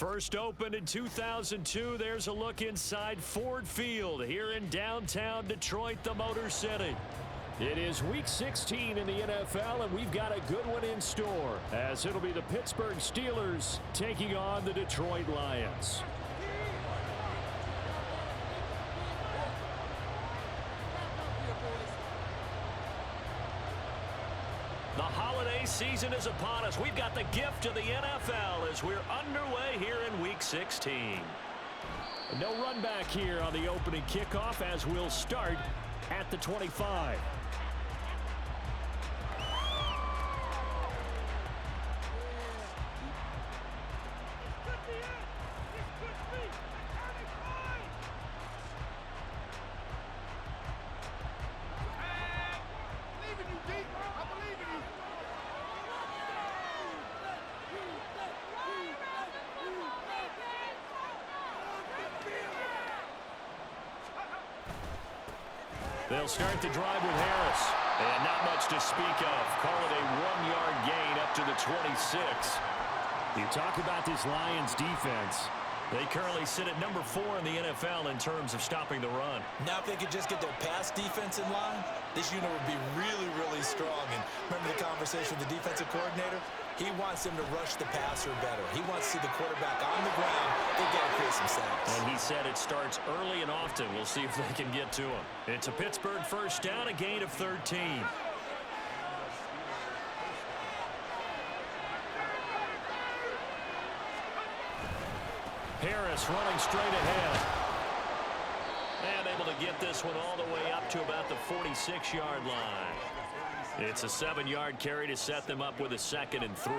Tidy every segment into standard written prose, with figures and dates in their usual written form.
First opened in 2002, there's a look inside Ford Field here in downtown Detroit, the Motor City. It is Week 16 in the NFL, and we've got a good one in store, as it'll be the Pittsburgh Steelers taking on the Detroit Lions. The holiday season is upon us. We've got the gift of the NFL as we're underway here in Week 16. No run back here on the opening kickoff as we'll start at the 25. They'll start the drive with Harris. And not much to speak of. Call it a 1-yard gain up to the 26. You talk about this Lions defense. They currently sit at number 4 in the NFL in terms of stopping the run. Now if they could just get their pass defense in line, this unit would be really, really strong. And remember the conversation with the defensive coordinator? He wants them to rush the passer better. He wants to see the quarterback on the ground. They've got to create some sacks. And he said it starts early and often. We'll see if they can get to him. It's a Pittsburgh first down, a gain of 13. Harris running straight ahead. And able to get this one all the way up to about the 46-yard line. It's a 7-yard carry to set them up with a 2nd and 3.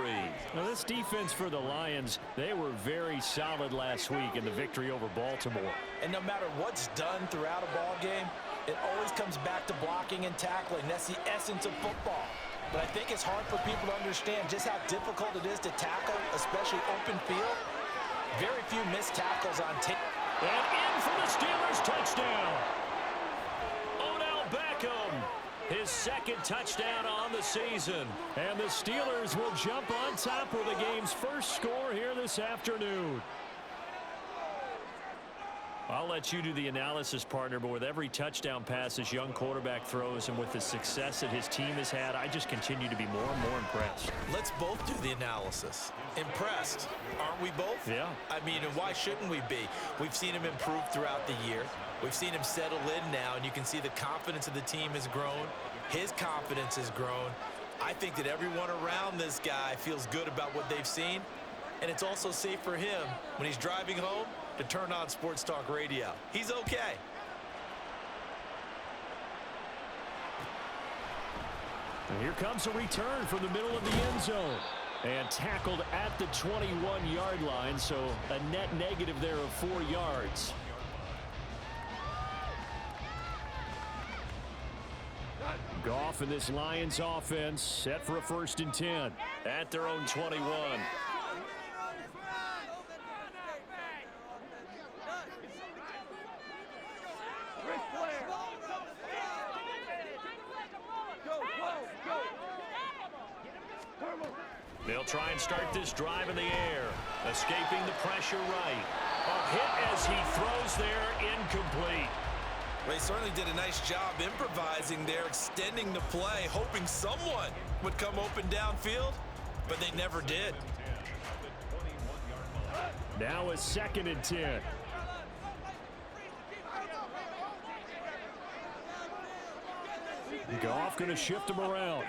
Now this defense for the Lions, they were very solid last week in the victory over Baltimore. And no matter what's done throughout a ball game, it always comes back to blocking and tackling. That's the essence of football. But I think it's hard for people to understand just how difficult it is to tackle, especially open field. Very few missed tackles on tape. And in for the Steelers touchdown. Odell Beckham, his 2nd touchdown on the season. And the Steelers will jump on top with the game's first score here this afternoon. I'll let you do the analysis, partner, but with every touchdown pass this young quarterback throws and with the success that his team has had, I just continue to be more and more impressed. Let's both do the analysis. Impressed, aren't we both? Yeah. I mean, and why shouldn't we be? We've seen him improve throughout the year. We've seen him settle in now, and you can see the confidence of the team has grown. His confidence has grown. I think that everyone around this guy feels good about what they've seen, and it's also safe for him when he's driving home to turn on Sports Talk Radio. He's okay. And here comes a return from the middle of the end zone. And tackled at the 21-yard line, so a net negative there of 4 yards. Goff and this Lions offense set for a 1st and 10 at their own 21. They'll try and start this drive in the air, escaping the pressure right. A hit as he throws there, incomplete. Well, he certainly did a nice job improvising there, extending the play, hoping someone would come open downfield, but they never did. Now a 2nd and 10. Goff going to shift him around.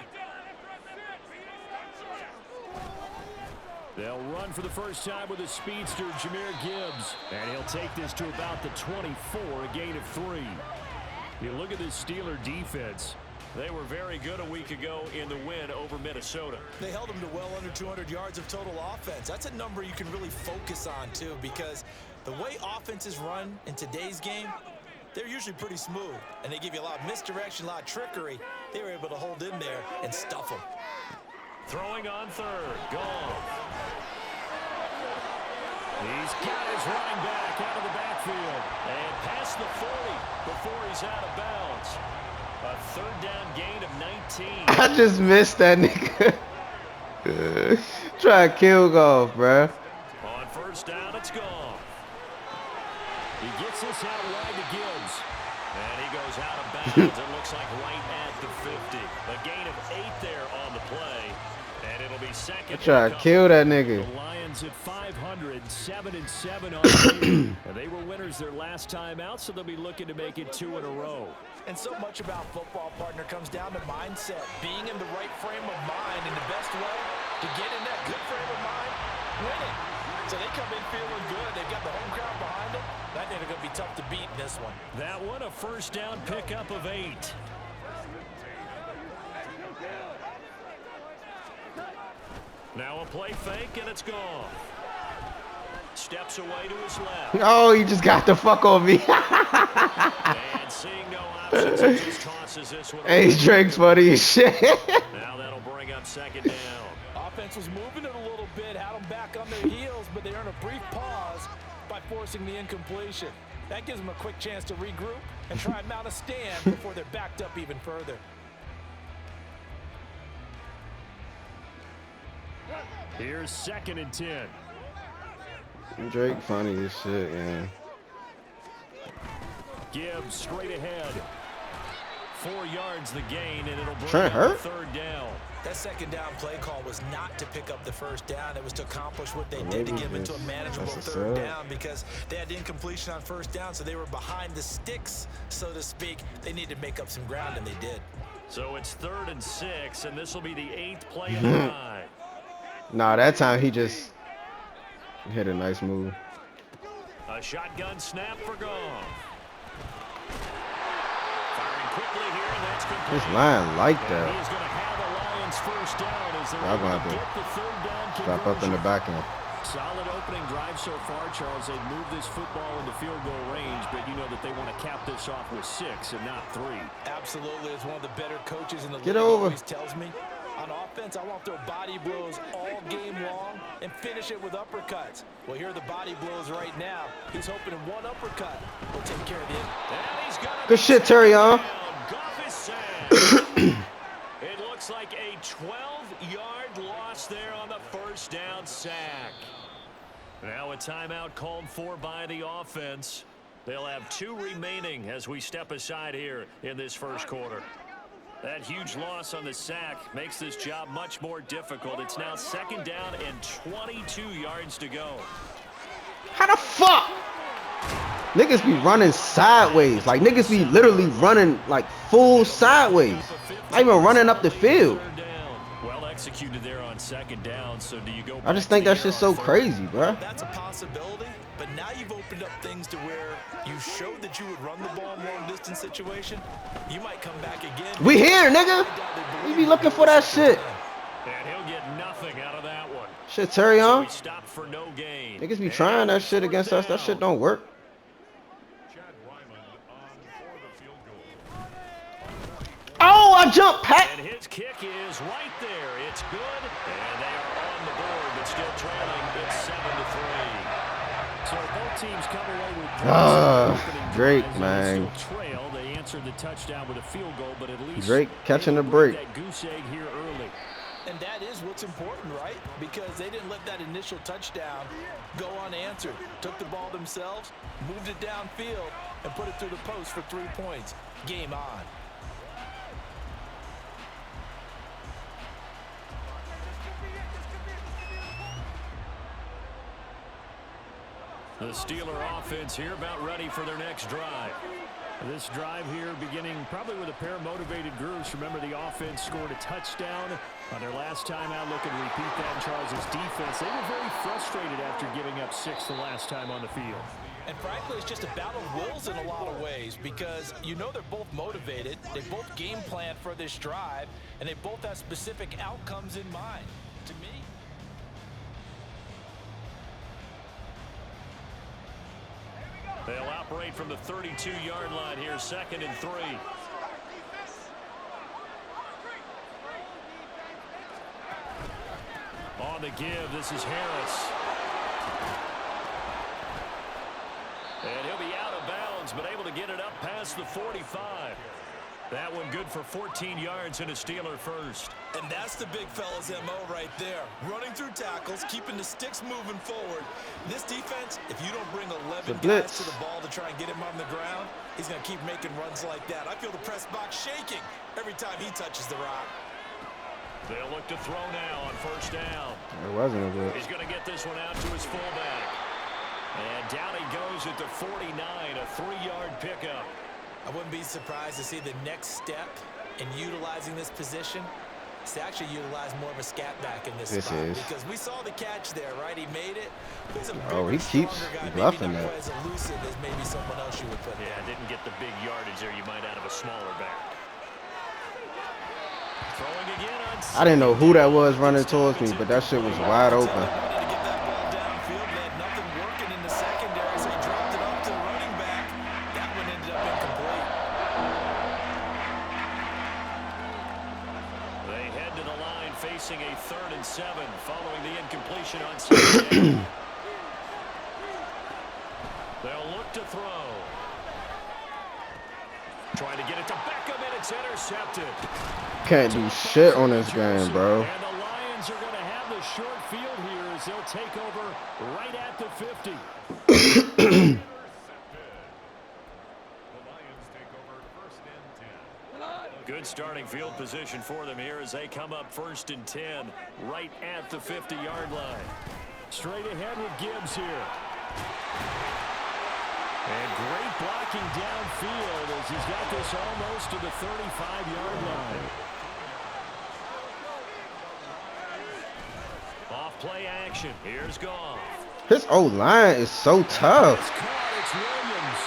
They'll run for the first time with a speedster, Jahmyr Gibbs. And he'll take this to about the 24, a gain of 3. You look at this Steeler defense. They were very good a week ago in the win over Minnesota. They held them to well under 200 yards of total offense. That's a number you can really focus on, too, because the way offenses run in today's game, they're usually pretty smooth, and they give you a lot of misdirection, a lot of trickery. They were able to hold in there and stuff them. Throwing on 3rd, gone. He's got his running back out of the backfield and past the 40 before he's out of bounds. A 3rd down gain of 19. I just missed that nigga. Try to kill Goff, bro. On 1st down, He gets this out wide to Gibbs. And he goes out of bounds. It looks like right at the 50. A gain of 8 there on the play. And it'll be second. Try to kill that nigga. The Lions at 500, 7-7 on the year. And they were winners their last time out, so they'll be looking to make it 2 in a row. And so much about football, partner, comes down to mindset. Being in the right frame of mind, and the best way to get in that good frame of mind, winning. So they come in feeling good. They've got the home crowd behind them. I think they're going to be tough to beat in this one. That one, a first down pickup of 8. Now a play fake, and it's gone. Steps away to his left. Oh, he just got the fuck on me. And seeing no options, he just tosses this one. Hey, Drake's funny as shit. Now that'll bring up second down. Offense was moving it a little bit, had them back on their heels, but they earned a brief pause by forcing the incompletion. That gives them a quick chance to regroup and try and mount a stand before they're backed up even further. Here's 2nd and 10. Drake funny as shit, man. Gibbs straight ahead. 4 yards the gain, and it'll bring Trent up hurt? 3rd down. That second down play call was not to pick up the first down. It was to accomplish what they did to get them into a manageable third down because they had incompletion on first down, so they were behind the sticks, so to speak. They needed to make up some ground, and they did. So it's 3rd and 6, and this will be the 8th play of the drive. Nah, that time he just hit a nice move. A shotgun snap for Goff. Firing quickly here, and that's complete. This line like that. He's going to have the Lions first down as they're Y'all gonna able to have get the 3rd down Strap up in the back end. Solid opening drive so far, Charles. They've moved this football into field goal range, but you know that they want to cap this off with 6 and not 3. Absolutely. As one of the better coaches in the league over. Always tells me, on offense, I want to throw body blows all game long and finish it with uppercuts. Well, here are the body blows right now. He's hoping one uppercut will take care of it. Good shit, Terry, huh? It looks like a 12-yard loss there on the first down sack. Now a timeout called for by the offense. They'll have 2 remaining as we step aside here in this first quarter. That huge loss on the sack makes this job much more difficult. It's now 2nd down and 22 yards to go. How the fuck? Niggas be running sideways. Like, niggas be literally running, like, full sideways. Not even running up the field. Well executed there on 2nd down. So do you go? I just think that shit's so crazy, bro. That's a possibility, but now you've opened up things to where you showed that you would run the ball in long distance situation. You might come back again. We here, nigga. We be looking for that shit. And he'll get nothing out of that one. Shit, Terry, huh? So stopped for no gain. Niggas be trying that shit against us. That shit don't work. Oh, I jumped, Pat. And his kick is right there. It's good. And they are on the board, but still trailing. It's 7-3. So both teams come away with Drake, man. Trail. They answered the touchdown with a field goal, but at least Drake catching the break. That goose egg here early. And that is what's important, right? Because they didn't let that initial touchdown go unanswered. Took the ball themselves, moved it downfield, and put it through the post for 3 points. Game on. The Steeler offense here about ready for their next drive. This drive here beginning probably with a pair of motivated groups. Remember, the offense scored a touchdown on their last time out. Looking to repeat that in Charles' defense. They were very frustrated after giving up 6 the last time on the field. And frankly, it's just a battle of wills in a lot of ways because you know they're both motivated. They both game plan for this drive, and they both have specific outcomes in mind. To me, they'll operate from the 32-yard line here, 2nd and 3. On the give, this is Harris. And he'll be out of bounds, but able to get it up past the 45. That one good for 14 yards and a Steeler first. And that's the big fella's MO right there. Running through tackles, keeping the sticks moving forward. This defense, if you don't bring 11 guys to the ball to try and get him on the ground, he's going to keep making runs like that. I feel the press box shaking every time he touches the rock. They'll look to throw now on first down. It wasn't a good. He's going to get this one out to his fullback. And down he goes at the 49, a 3-yard pickup. I wouldn't be surprised to see the next step in utilizing this position is to actually utilize more of a scat back in this spot. Because we saw the catch there, right? He made it. He's a bigger, he keeps bluffing that. Maybe not as elusive as maybe someone else you would put there. Yeah, didn't get the big yardage there you might out of a smaller back. Throwing again on. I didn't know who that was running towards me, but that shit was wide open. Facing a 3rd and 7 following the incompletion on second. They'll look to throw. Trying to get it to Beckham, and it's intercepted. Can't do shit on this game, bro. And the Lions are going to have the short field here as they'll take over right at the 50. Good starting field position for them here as they come up 1st and 10 right at the 50-yard line. Straight ahead with Gibbs here. And great blocking downfield as he's got this almost to the 35-yard line. Off play action. Here's Goff. His O-line is so tough. It's Williams.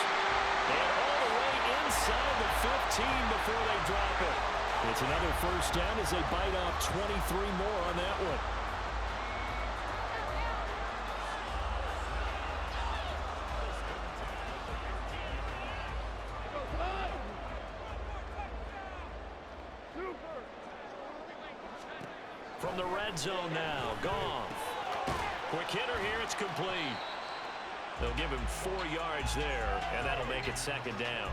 And all the way inside the 15 before they drop it. It's another first down as they bite off 23 more on that one. From the red zone now, Goff. Quick hitter here, it's complete. They'll give him 4 yards there, and that'll make it 2nd down.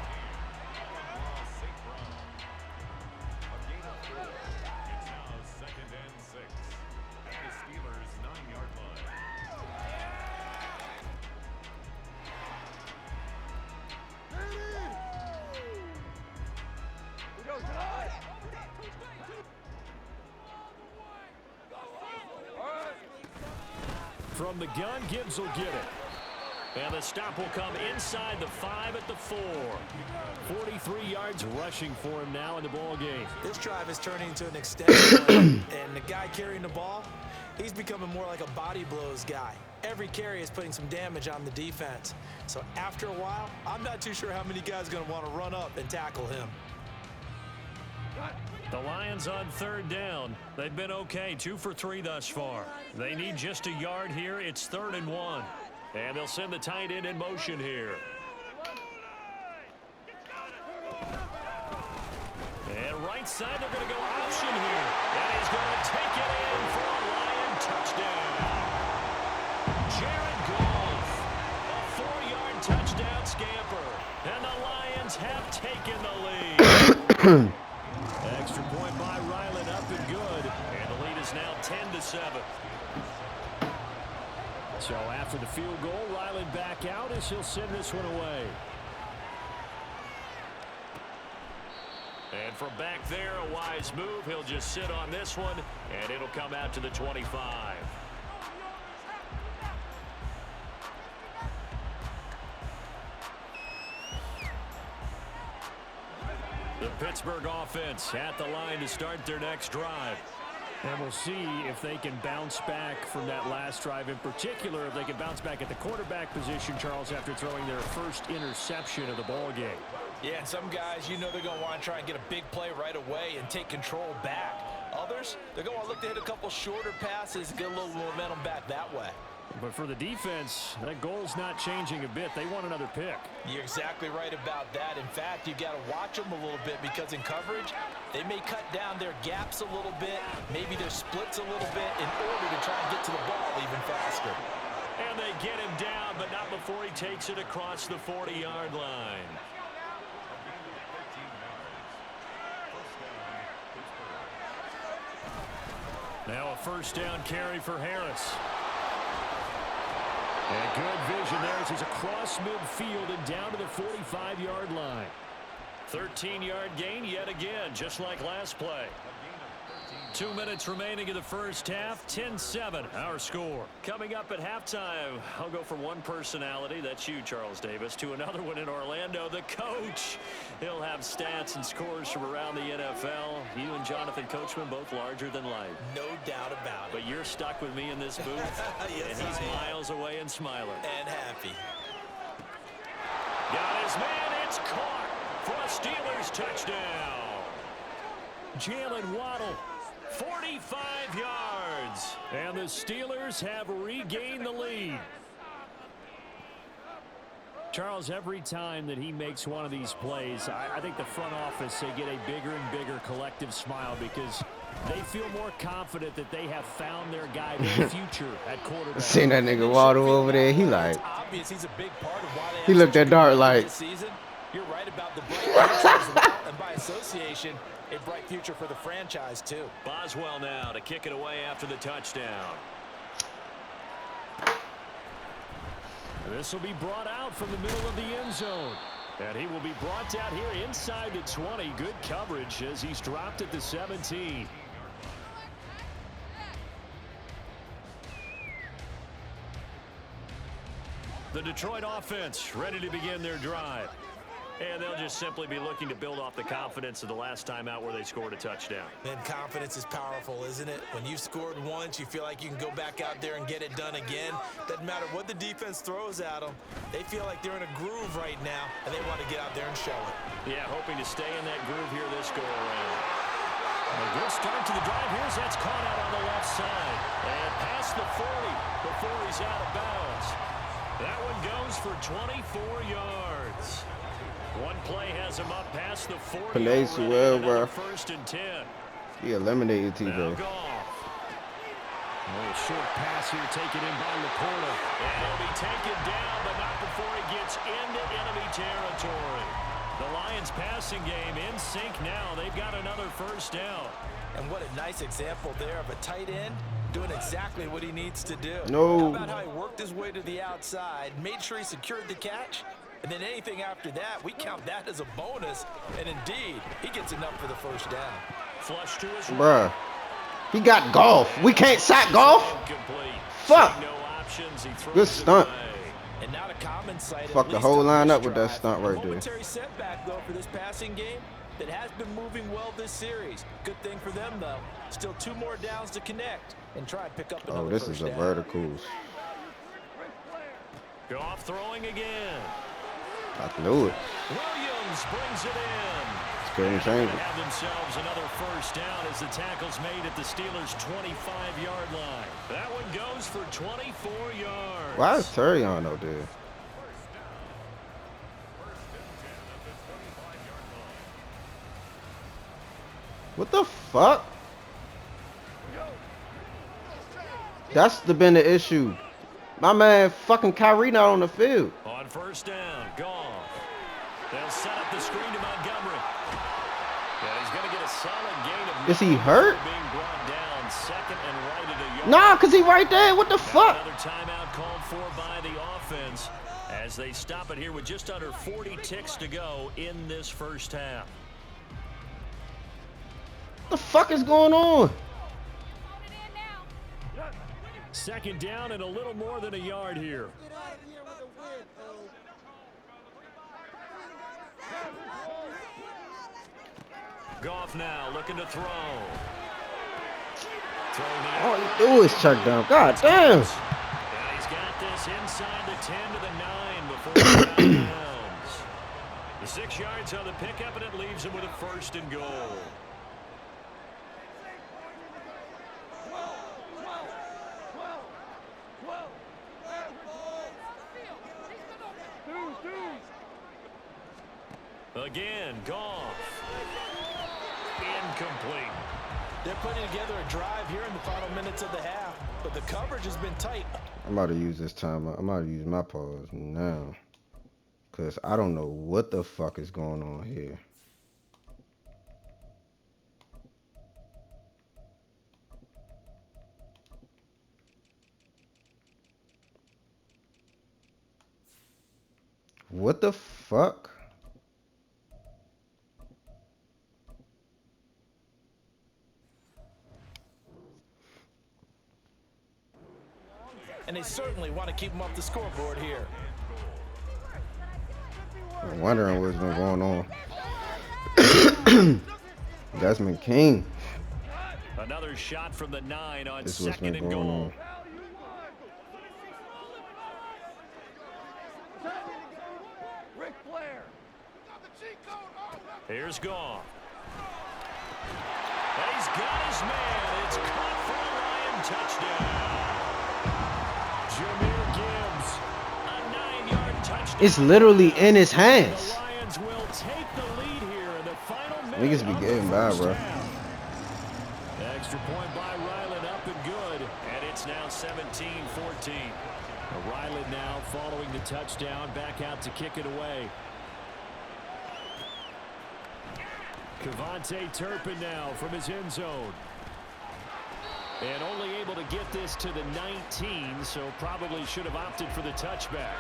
From the gun, Gibbs will get it. And the stop will come inside the 5 at the 4. 43 yards rushing for him now in the ball game. This drive is turning into an extension run, and the guy carrying the ball, he's becoming more like a body blows guy. Every carry is putting some damage on the defense. So after a while, I'm not too sure how many guys are going to want to run up and tackle him. The Lions on 3rd down. They've been okay, 2 for 3 thus far. They need just a yard here. It's 3rd and 1. And they'll send the tight end in motion here. And right side, they're going to go option here. And he's going to take it in for a Lion touchdown. Jared Goff, a 4-yard touchdown scamper. And the Lions have taken the lead. Extra point by Ryland, up and good. And the lead is now 10-7. So after the field goal, Ryland back out as he'll send this one away. And from back there, a wise move. He'll just sit on this one, and it'll come out to the 25. The Pittsburgh offense at the line to start their next drive. And we'll see if they can bounce back from that last drive. In particular, if they can bounce back at the quarterback position, Charles, after throwing their first interception of the ball game. Yeah, and some guys, you know they're going to want to try and get a big play right away and take control back. Others, they're going to look to hit a couple shorter passes and get a little momentum back that way. But for the defense, that goal's not changing a bit. They want another pick. You're exactly right about that. In fact, you got to watch them a little bit because in coverage, they may cut down their gaps a little bit, maybe their splits a little bit in order to try and get to the ball even faster. And they get him down, but not before he takes it across the 40-yard line. Now a first down carry for Harris. And good vision there as he's across midfield and down to the 45-yard line. 13-yard gain yet again, just like last play. 2 minutes remaining in the first half, 10-7, our score. Coming up at halftime, I'll go from one personality, that's you, Charles Davis, to another one in Orlando, the coach. He'll have stats and scores from around the NFL. You and Jonathan Coachman both larger than life. No doubt about it. But you're stuck with me in this booth, yes, and he's miles away and smiling. And happy. Got his man, it's caught for a Steelers touchdown. Jalen Waddle. 45 yards, and the Steelers have regained the lead. Charles, every time that he makes one of these plays, I think the front office, they get a bigger and bigger collective smile because they feel more confident that they have found their guy for the future at quarterback. Seen that nigga Waddle over there, he like, Obvious he's a big part of why they he looked at Dart like, season. You're right about the bright future as well, and by association, a bright future for the franchise too. Boswell now to kick it away after the touchdown. This will be brought out from the middle of the end zone. And he will be brought down here inside the 20. Good coverage as he's dropped at the 17. The Detroit offense ready to begin their drive. And they'll just simply be looking to build off the confidence of the last time out where they scored a touchdown. And confidence is powerful, isn't it? When you've scored once, you feel like you can go back out there and get it done again. Doesn't matter what the defense throws at them. They feel like they're in a groove right now, and they want to get out there and show it. Yeah, hoping to stay in that groove here this go-around. A good start to the drive. Here's that's caught out on the left side. And past the 40 before he's out of bounds. That one goes for 24 yards. One play has him up past the 40. Plays well, bro. First and 10. He eliminated T-Bro. A short pass here taken in by Laporta. And he'll be taken down, but not before he gets into enemy territory. The Lions passing game in sync now. They've got another first down. And what a nice example there of a tight end doing exactly what he needs to do. No. How about how he worked his way to the outside, made sure he secured the catch, and then anything after that, we count that as a bonus. And indeed, he gets enough for the first down. Flush to his Bruh. He got golf. We can't sack golf? Fuck. No options. He Good stunt. And not a common sight. Fuck the whole line up with that stunt right there. Momentary setback, though, for this passing game that has been moving well this series. Good thing for them, though. Still 2 more downs to connect and try and pick up another Oh, this is a verticals. Goff throwing again. I knew it. Williams brings it in. Couldn't change it. Have themselves another first down as the tackle's made at the Steelers' 25-yard line. That one goes for 24 yards. Why is Terry on though, dude? What the fuck? That's been the issue. My man fucking Kyrie not on the field. On first down, Goff. They'll set up the screen to Montgomery. Yeah, he's going to get a solid gain of... Is he hurt? Being brought down second and right at a yard. Nah, because he right there. What the fuck? Another timeout called for by the offense as they stop it here with just under 40 ticks to go in this first half. What the fuck is going on? Second down and a little more than a yard here. Goff now looking to throw. All he do is check down. God damn. And he's got this inside the 10 to the 9 before he's out of bounds. The 6 yards on the pickup, and it leaves him with a first and goal. Again, Goff. Incomplete. They're putting together a drive here in the final minutes of the half, but the coverage has been tight. I'm about to use this time. I'm about to use my pause now. Because I don't know what the fuck is going on here. What the fuck? And they certainly want to keep him off the scoreboard here. I'm wondering what's been going on. Desmond King. Another shot from the 9 on This is what's been second and going goal. on. Here's Goff. And he's got his man. It's caught for a Lion touchdown. Jahmyr Gibbs, a 9-yard touchdown. It's literally in his hands. The Lions will take the lead here in the final minute. Niggas be getting by, bro. Extra point by Ryland, up and good. And it's now 17-14. Ryland now following the touchdown, back out to kick it away. Kevontae Turpin now from his end zone. And only able to get this to the 19, so probably should have opted for the touchback.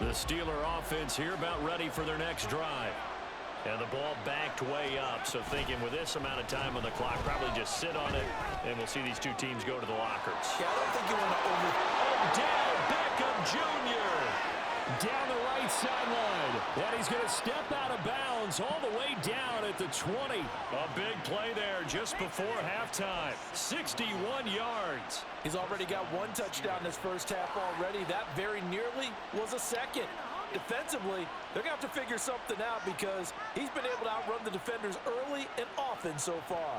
The Steeler offense here about ready for their next drive. And the ball backed way up, so thinking with this amount of time on the clock, probably just sit on it, and we'll see these two teams go to the lockers. Yeah, I don't think you want to Odell Beckham Jr. down the right sideline. And he's going to step out of bounds all the way down at the 20. A big play there just before halftime. 61 yards. He's already got one touchdown in his first half already. That very nearly was a second. Defensively, they're going to have to figure something out because he's been able to outrun the defenders early and often so far.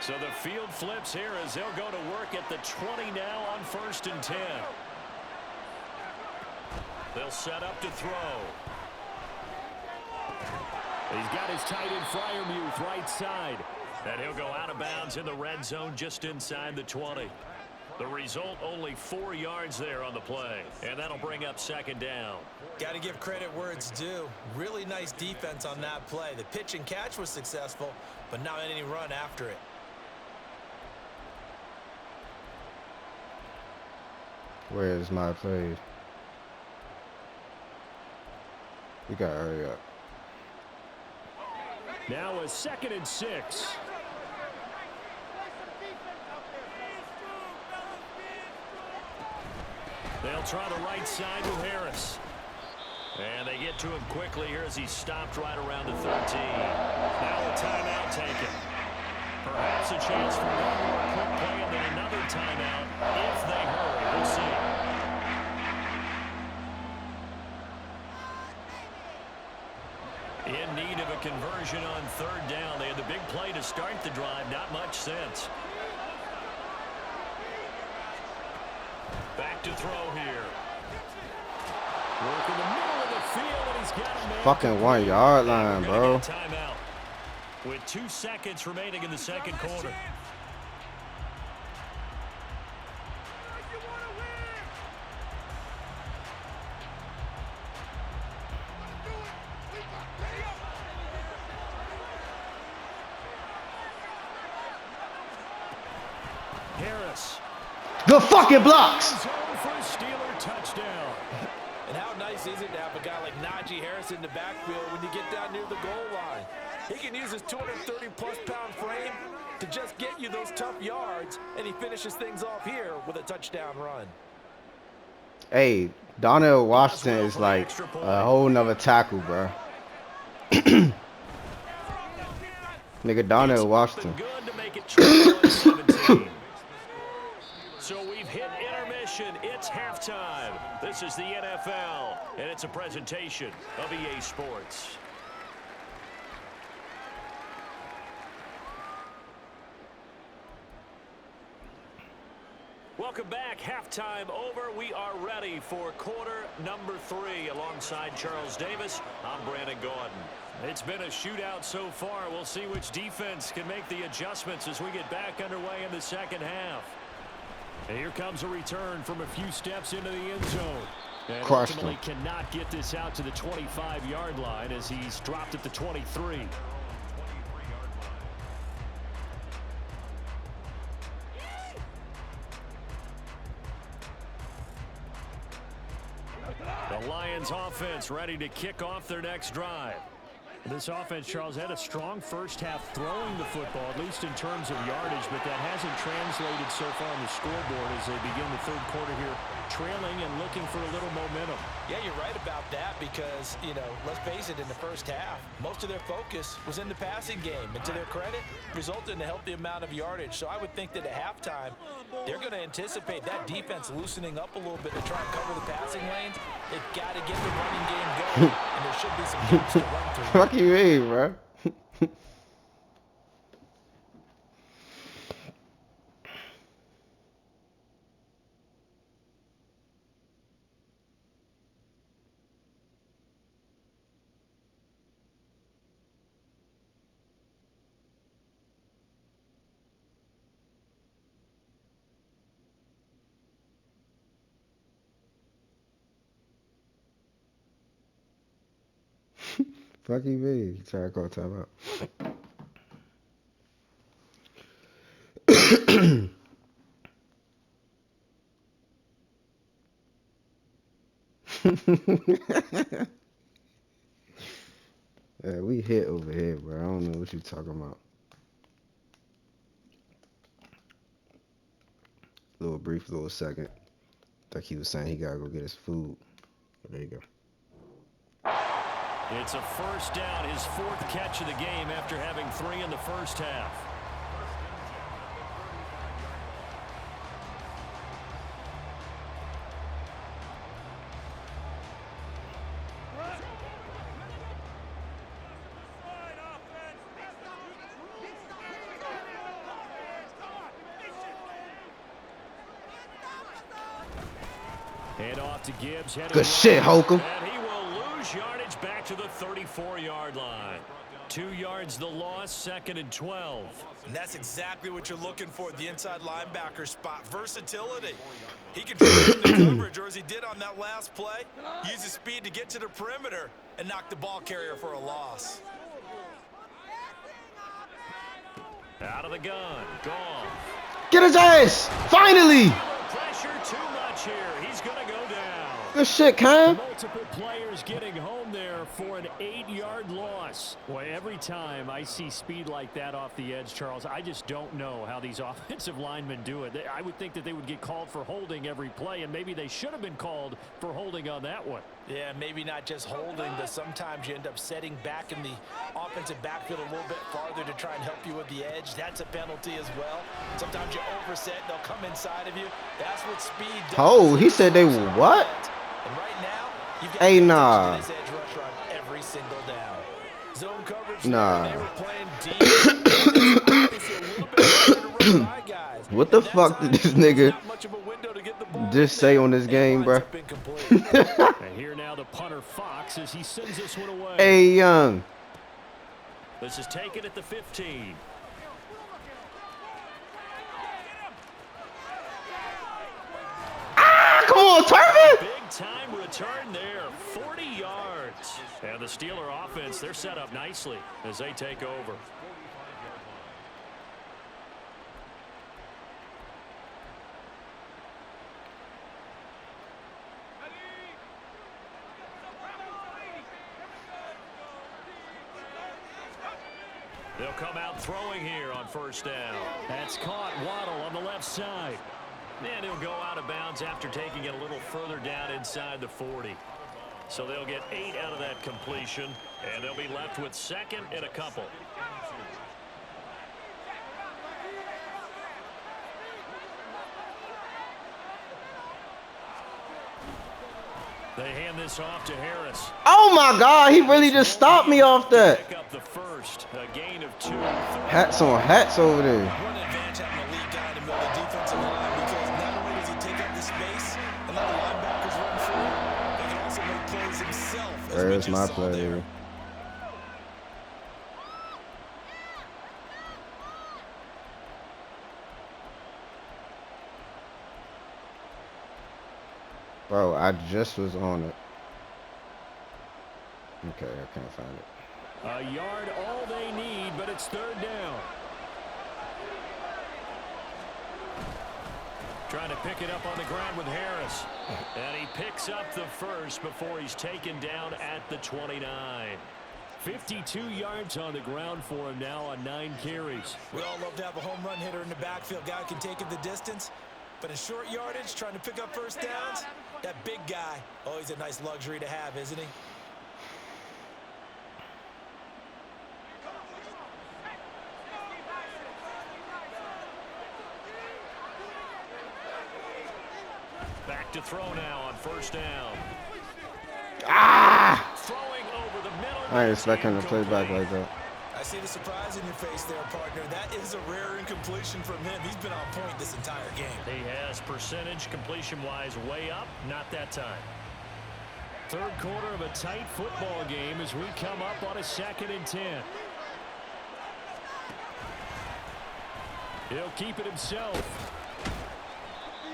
So the field flips here as they'll go to work at the 20 now on 1st and 10. They'll set up to throw. He's got his tight end Freiermuth right side. And he'll go out of bounds in the red zone just inside the 20. The result, only 4 yards there on the play. And that'll bring up 2nd down. Got to give credit where it's due. Really nice defense on that play. The pitch and catch was successful, but not any run after it. Where's my play? We gotta hurry up. Now a 2nd and 6. They'll try the right side with Harris. And they get to him quickly here as he's stopped right around the 13. Now a timeout taken. Perhaps a chance for one more quick play and then another timeout if they hurry. We'll see. In need of a conversion on 3rd down. They had the big play to start the drive. Not much sense. Back to throw here. Work in the middle of the field, and he's got a man. Fucking 1 yard line, bro. Timeout with 2 seconds remaining in the 2nd quarter. Harris. Good fucking blocks. Touchdown. And how nice is it to have a guy like Najee Harris in the backfield when you get down near the goal line? He can use his 230-plus pound frame to just get you those tough yards, and he finishes things off here with a touchdown run. Hey, Donnell Washington is like a whole nother tackle, bro. Nigga, Donnell Washington. Good to make it 21-17. So we've hit intermission. It's halftime. This is the NFL, and it's a presentation of EA Sports. Welcome back. Halftime over. We are ready for quarter number 3. Alongside Charles Davis, I'm Brandon Gordon. It's been a shootout so far. We'll see which defense can make the adjustments as we get back underway in the 2nd half. And here comes a return from a few steps into the end zone. And Crushed him. ultimately cannot get this out to the 25-yard line as he's dropped at the 23. The Lions offense ready to kick off their next drive. This offense, Charles, had a strong first half throwing the football, at least in terms of yardage, but that hasn't translated so far on the scoreboard as they begin the third quarter here, trailing and looking for a little momentum. Yeah, you're right about that because, let's face it, in the first half, most of their focus was in the passing game. And to their credit, resulted in a healthy amount of yardage. So I would think that at halftime, they're going to anticipate that defense loosening up a little bit to try and cover the passing lanes. They've got to get the running game going, and there should be some gaps to run through. Fuck you mean, bro? Fuck you mean? Try to call time out. Yeah, we hit over here, bro. I don't know what you talking about. Little second. Like he was saying he gotta go get his food. There you go. It's a first down, his fourth catch of the game after having 3 in the first half. Head off to Gibbs. Good shit, Holcomb. And he will lose yardage back to the 34-yard line. 2 yards the loss, 2nd and 12. And that's exactly what you're looking for at the inside linebacker spot. Versatility. He can drive in the coverage, or as he did on that last play, use his speed to get to the perimeter and knock the ball carrier for a loss. Out of the gun. Gone. Get his ass! Finally! Pressure too much here. He's going to go down. Good shit, Cam. Multiple players getting home there for an 8-yard loss. Boy, every time I see speed like that off the edge, Charles, I just don't know how these offensive linemen do it. I would think that they would get called for holding every play, and maybe they should have been called for holding on that one. Yeah, maybe not just holding, but sometimes you end up setting back in the offensive backfield a little bit farther to try and help you with the edge. That's a penalty as well. Sometimes you overset, they'll come inside of you. That's what speed does. Oh, he said they were what? And right now, you've got Hey, nah. this edge rush on every single down. Zone coverage. Nah. They were playing deep. Obviously a little bit harder to run by guys. What the fuck did this nigga just say on this game, bro? And here now the punter Fox as he sends this one away. Hey, Young. This is taken at the 15. Ah, come on, Turvin! Big time return there, 40 yards. And the Steeler offense, they're set up nicely as they take over. They'll come out throwing here on first down. That's caught. Waddle on the left side. And he'll go out of bounds after taking it a little further down inside the 40. So they'll get 8 out of that completion, and they'll be left with 2nd and a couple. They hand this off to Harris. Oh my God, he really just stopped me off that. Pick up the first, a gain of 2. Hats on hats over there. What an advantage having a lead guy in the middle of the defensive line, because not only does he take up the space and let the linebackers run free, he can also make plays himself. There's my play. Bro, I just was on it. Okay, I can't find it. A yard all they need, but it's third down. Trying to pick it up on the ground with Harris. And he picks up the first before he's taken down at the 29. 52 yards on the ground for him now on 9 carries. We all love to have a home run hitter in the backfield. Guy can take it the distance. But in short yardage, trying to pick up first downs, that big guy, oh, he's a nice luxury to have, isn't he? Back to throw now on first down. Ah! Throwing over the middle. I ain't expecting to play back like that. I see the surprise in your face there, partner. That is a rare incompletion from him. He's been on point this entire game. He has percentage completion-wise way up. Not that time. Third quarter of a tight football game as we come up on a 2nd and 10. He'll keep it himself.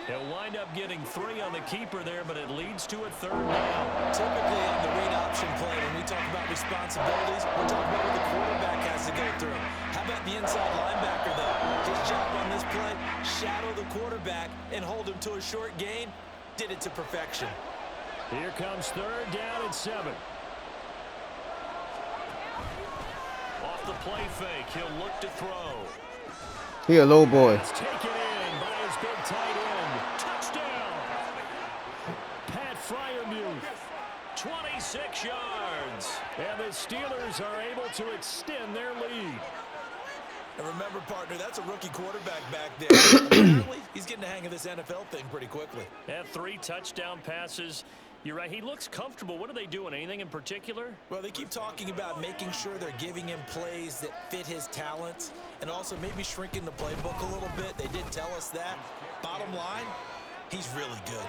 He'll wind up getting 3 on the keeper there, but it leads to a third down. Typically on the read option play, when we talk about responsibilities, we're talking about what the quarterback has to go through. How about the inside linebacker, though? His job on this play, shadow the quarterback and hold him to a short gain. Did it to perfection. Here comes third down and 7. Off the play fake, he'll look to throw. He a low boy. It's taken in by his big tight end. Touchdown! Pat Fryermuth, 26 yards. And the Steelers are able to extend their lead. And remember, partner, that's a rookie quarterback back there. Apparently, he's getting the hang of this NFL thing pretty quickly. Had 3 touchdown passes. You're right, he looks comfortable. What are they doing? Anything in particular? Well, they keep talking about making sure they're giving him plays that fit his talents and also maybe shrinking the playbook a little bit. They did tell us that. Bottom line, he's really good.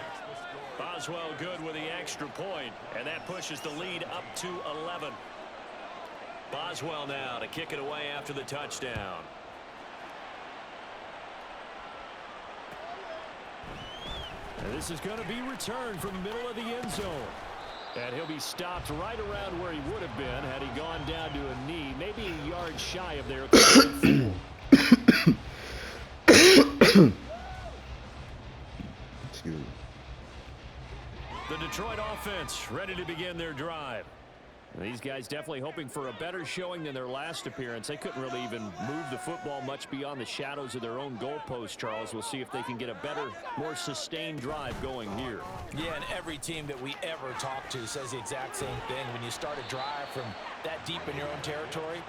Boswell good with the extra point, and that pushes the lead up to 11. Boswell now to kick it away after the touchdown. And this is going to be returned from the middle of the end zone. And he'll be stopped right around where he would have been had he gone down to a knee, maybe a yard shy of there. Excuse me. The Detroit offense ready to begin their drive. These guys definitely hoping for a better showing than their last appearance. They couldn't really even move the football much beyond the shadows of their own goalpost, Charles. We'll see if they can get a better, more sustained drive going here. Yeah, and every team that we ever talk to says the exact same thing. When you start a drive from that deep in your own territory,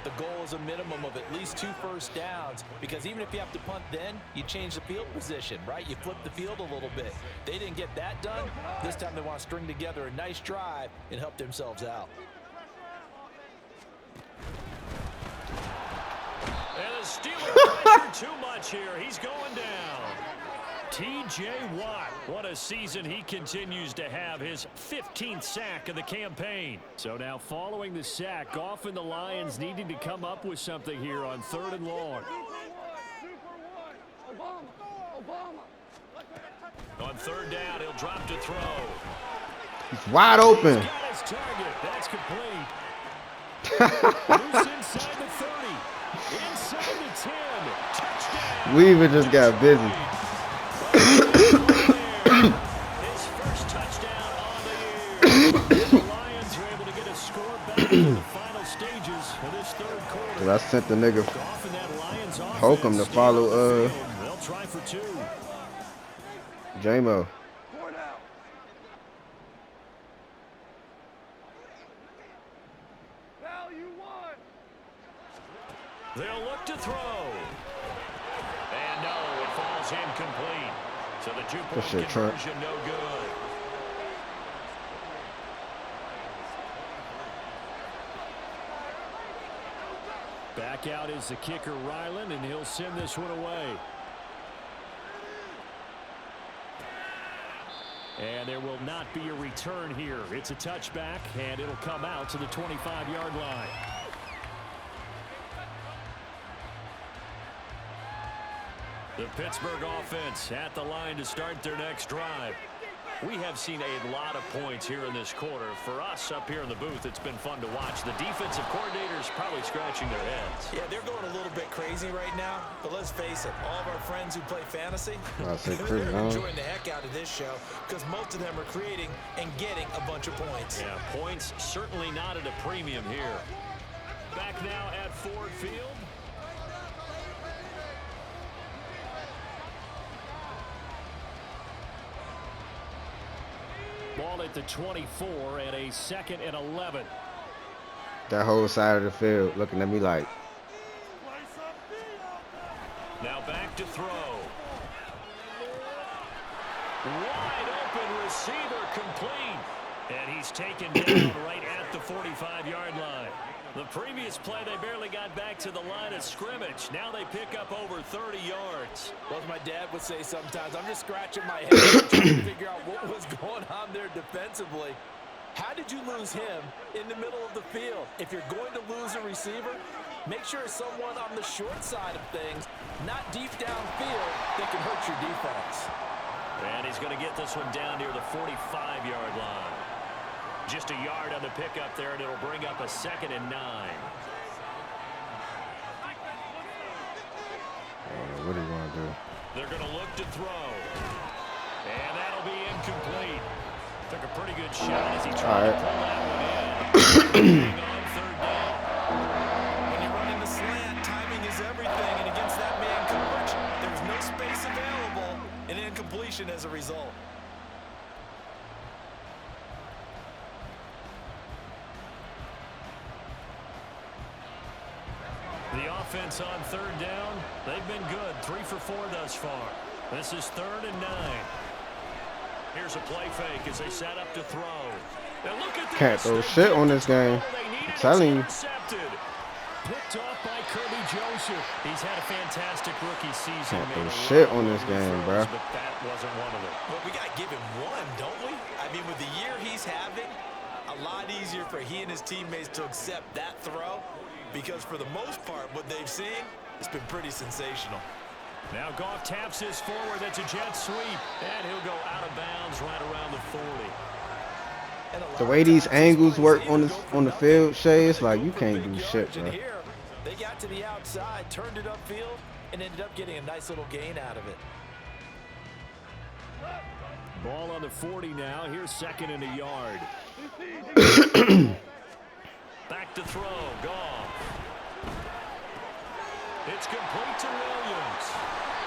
the goal is a minimum of at least 2 first downs, because even if you have to punt then, you change the field position, right? You flip the field a little bit. They didn't get that done. This time they want to string together a nice drive and help themselves out. And the Steelers pressure too much here. He's going down. T.J. Watt, what a season he continues to have, his 15th sack of the campaign. So now following the sack, often the Lions needing to come up with something here on 3rd and long. On 3rd down, he'll drop to throw. He's wide open. He's got his target. That's complete. Loose inside the 30. Inside the 10. Touchdown. We even just got busy. His first touchdown on the year. The Lions are able to get a score back in the final stages of this 3rd quarter. I sent the nigga Off in that Lions offense, Holcomb to follow they'll try for 2. J-Mo. They'll look to throw. And no, it falls incomplete. So the 2-point conversion no good. Back out is the kicker, Ryland, and he'll send this one away. And there will not be a return here. It's a touchback, and it'll come out to the 25-yard line. The Pittsburgh offense at the line to start their next drive. We have seen a lot of points here in this quarter. For us up here in the booth, it's been fun to watch. The defensive coordinators probably scratching their heads. Yeah, they're going a little bit crazy right now. But let's face it, all of our friends who play fantasy, they're enjoying the heck out of this show because most of them are creating and getting a bunch of points. Yeah, points certainly not at a premium here. Back now at Ford Field. Ball at the 24 and a 2nd and 11. That whole side of the field looking at me like. Now back to throw. Wide open receiver complete. And he's taken down right at the 45-yard line. The previous play, they barely got back to the line of scrimmage. Now they pick up over 30 yards. Well, as my dad would say sometimes, I'm just scratching my head trying to figure out what was going on there defensively. How did you lose him in the middle of the field? If you're going to lose a receiver, make sure it's someone on the short side of things, not deep downfield, that can hurt your defense. And he's going to get this one down near the 45-yard line. Just a yard on the pickup there, and it'll bring up a 2nd and 9. What are you going to do? They're going to look to throw. And that'll be incomplete. Took a pretty good shot as he tried to pull that one in. On 3rd down. When you're running the slant, timing is everything. And against that man coverage, there's no space available. And incompletion as a result. The offense on 3rd down, they've been good. 3 for 4 thus far. This is 3rd and 9. Here's a play fake as they set up to throw. And look at Can't throw shit on this game. I'm telling you. Picked off by Kirby Joseph. He's had a fantastic rookie season. Can't throw shit on this game, bro. But that wasn't one of them. Well, we got to give him one, don't we? I mean, with the year he's having, a lot easier for he and his teammates to accept that throw. Because for the most part, what they've seen, it's been pretty sensational. Now Goff taps this forward. That's a jet sweep. And he'll go out of bounds right around the 40. The way these angles work on the field, Shay, it's like you can't do shit, bro. They got to the outside, turned it upfield, and ended up getting a nice little gain out of it. Ball on the 40 now. Here's 2nd and a yard. Back to throw. Goff. It's complete to Williams.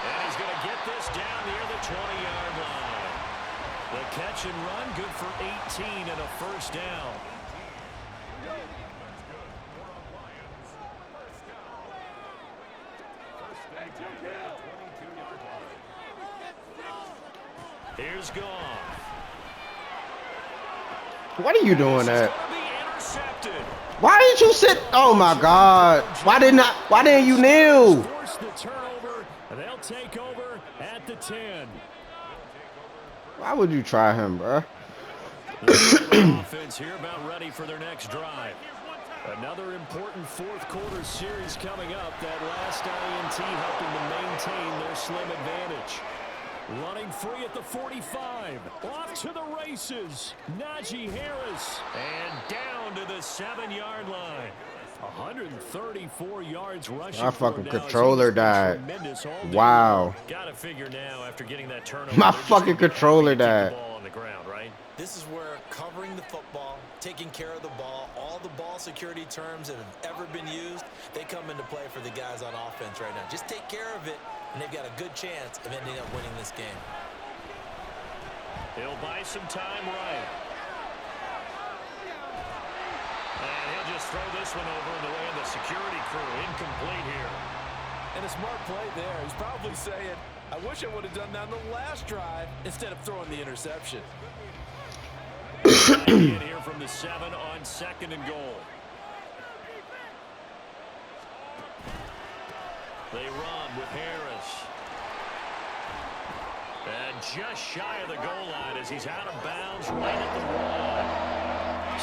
And he's going to get this down near the 20-yard line. The catch and run, good for 18 and a 1st down. Here's Goff. What are you doing that? Why didn't you sit? Oh my God! Why didn't you kneel? Force the turnover, and they'll take over at the 10. Why would you try him, bro? The offense here about ready for their next drive. Another important 4th quarter series coming up. That last INT helping to maintain their slim advantage. Running free at the 45. Off to the races. Najee Harris. And down to the 7-yard line. 134 yards rushing. My fucking controller died. Wow. Gotta figure now after getting that turnover. My fucking controller died. On the ground, right? This is where covering the football, taking care of the ball, all the ball security terms that have ever been used, they come into play for the guys on offense right now. Just take care of it, and they've got a good chance of ending up winning this game. He'll buy some time right. And he'll just throw this one over in the way of the security crew. Incomplete here. And a smart play there. He's probably saying, I wish I would have done that on the last drive instead of throwing the interception. In here from the 7 on 2nd and goal. They run with Harris. And just shy of the goal line as he's out of bounds right at the wall.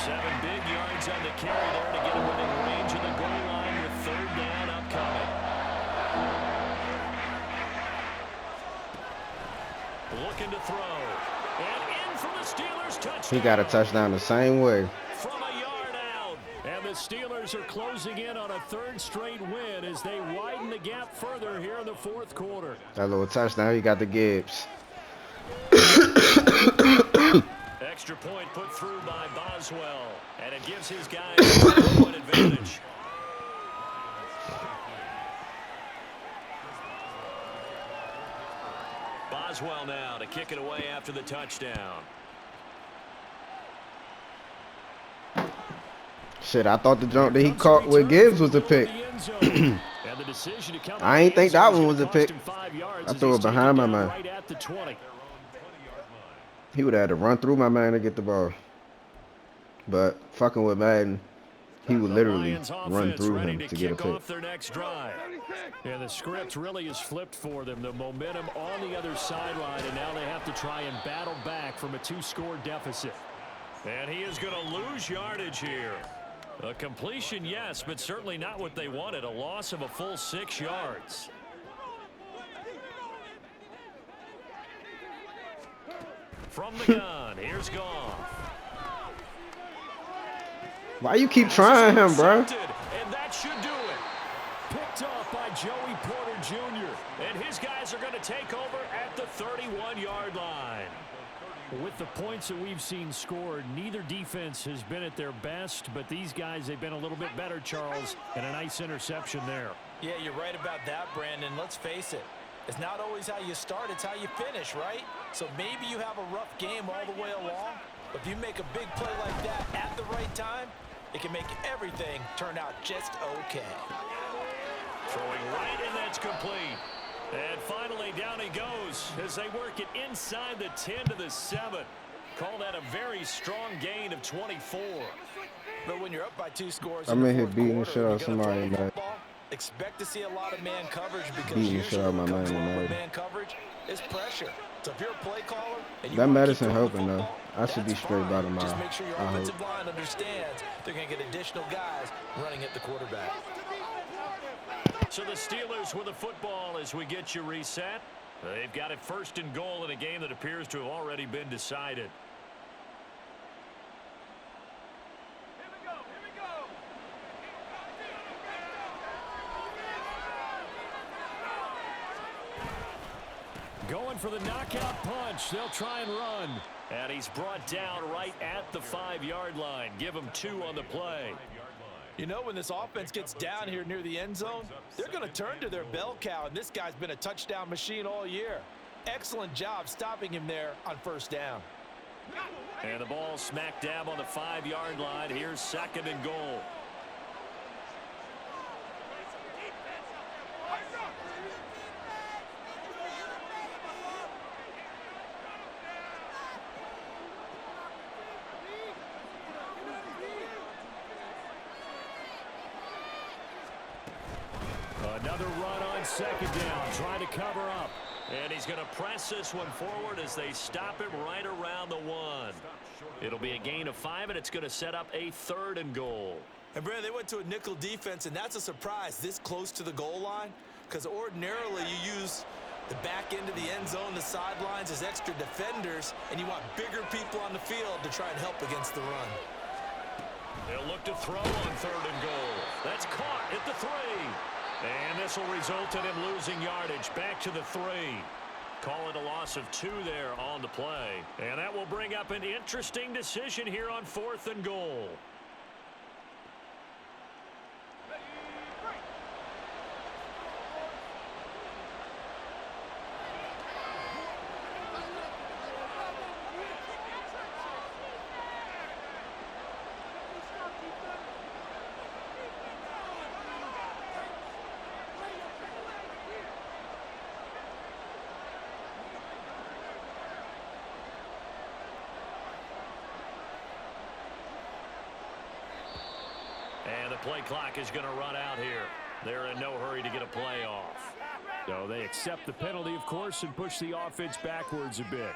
7 big yards on the carry there to get him within range of the goal line with 3rd down upcoming. Looking to throw. And in for the Steelers. Touchdown. He got a touchdown the same way. From a yard out. And the Steelers are closing in on a third straight win as they widen the gap further here in the fourth quarter. That little touchdown, he got the Gibbs. Extra point put through by Boswell. And it gives his guys a 1-point advantage. Boswell now to kick it away after the touchdown. Shit, I thought the jump that he caught with Gibbs was a pick. I ain't think that one was a pick. I threw it behind my man. He would have had to run through my man to get the ball. But fucking with Madden, he would literally run through him to get a pick. Yeah, the script really is flipped for them. The momentum on the other sideline, and now they have to try and battle back from a 2-score deficit. And he is going to lose yardage here. A completion, yes, but certainly not what they wanted. A loss of a full 6 yards. From the gun, here's Goff. Why you keep trying him, bro? And that should do it. Picked off by Joey Porter Jr. And his guys are going to take over at the 31-yard line. With the points that we've seen scored, neither defense has been at their best, but these guys, they've been a little bit better, Charles, and a nice interception there. Yeah, you're right about that, Brandon. Let's face it. It's not always how you start, it's how you finish, right? So maybe you have a rough game all the way along, but if you make a big play like that at the right time, it can make everything turn out just okay. Throwing right, and that's complete. And finally, down he goes as they work it inside the 10 to the 7. Call that a very strong gain of 24. But when you're up by 2 scores, I'm in here beating the shit out of somebody, man. Expect to see a lot of man coverage because Beating the shit out of my man coverage is pressure. So if you're a play caller and you that medicine helping though. I should be straight by tomorrow. Just make sure your offensive line understands they're going to get additional guys running at the quarterback. So the Steelers with the football as we get you reset. They've got it 1st and goal in a game that appears to have already been decided. Going for the knockout punch. They'll try and run. And he's brought down right at the 5-yard line. Give him 2 on the play. You know, when this offense gets down here near the end zone, they're going to turn to their bell cow, and this guy's been a touchdown machine all year. Excellent job stopping him there on 1st down. And the ball smack dab on the 5-yard line. Here's 2nd and goal. Another run on 2nd down, trying to cover up. And he's going to press this one forward as they stop him right around the 1. It'll be a gain of 5, and it's going to set up a 3rd and goal. And, Brandon, they went to a nickel defense, and that's a surprise this close to the goal line because ordinarily you use the back end of the end zone, the sidelines as extra defenders, and you want bigger people on the field to try and help against the run. They'll look to throw on 3rd and goal. That's caught at the 3. And this will result in him losing yardage back to the 3. Call it a loss of 2 there on the play. And that will bring up an interesting decision here on 4th and goal. And the play clock is going to run out here. They're in no hurry to get a play off. So they accept the penalty, of course, and push the offense backwards a bit.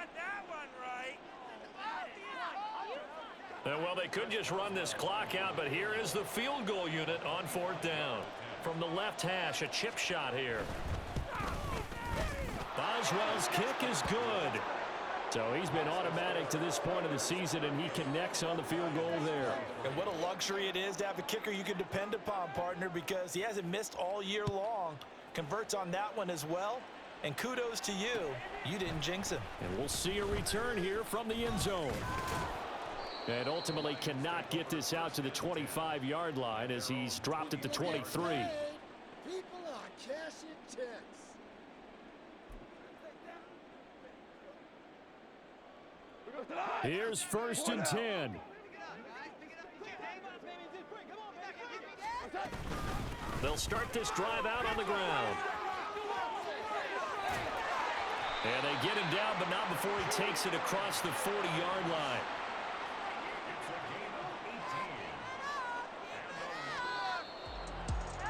And, well, they could just run this clock out, but here is the field goal unit on 4th down. From the left hash, a chip shot here. Boswell's kick is good. So he's been automatic to this point of the season, and he connects on the field goal there. And what a luxury it is to have a kicker you can depend upon, partner, because he hasn't missed all year long. Converts on that one as well. And kudos to you. You didn't jinx him. And we'll see a return here from the end zone. And ultimately cannot get this out to the 25-yard line as he's dropped at the 23. People are cashing checks. Here's 1st and 10. They'll start this drive out on the ground. And they get him down, but not before he takes it across the 40-yard line.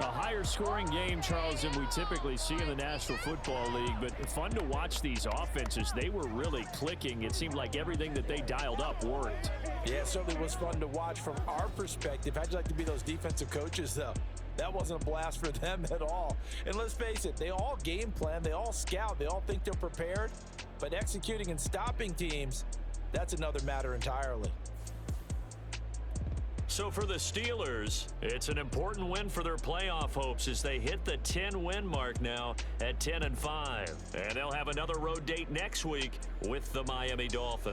A higher scoring game, Charles, than we typically see in the National Football League, but fun to watch these offenses. They were really clicking. It seemed like everything that they dialed up worked. Yeah, it certainly was fun to watch from our perspective. How'd you like to be those defensive coaches, though? That wasn't a blast for them at all. And let's face it, they all game plan, they all scout, they all think they're prepared. But executing and stopping teams, that's another matter entirely. So for the Steelers, it's an important win for their playoff hopes as they hit the 10-win mark now at 10-5. And they'll have another road date next week with the Miami Dolphins.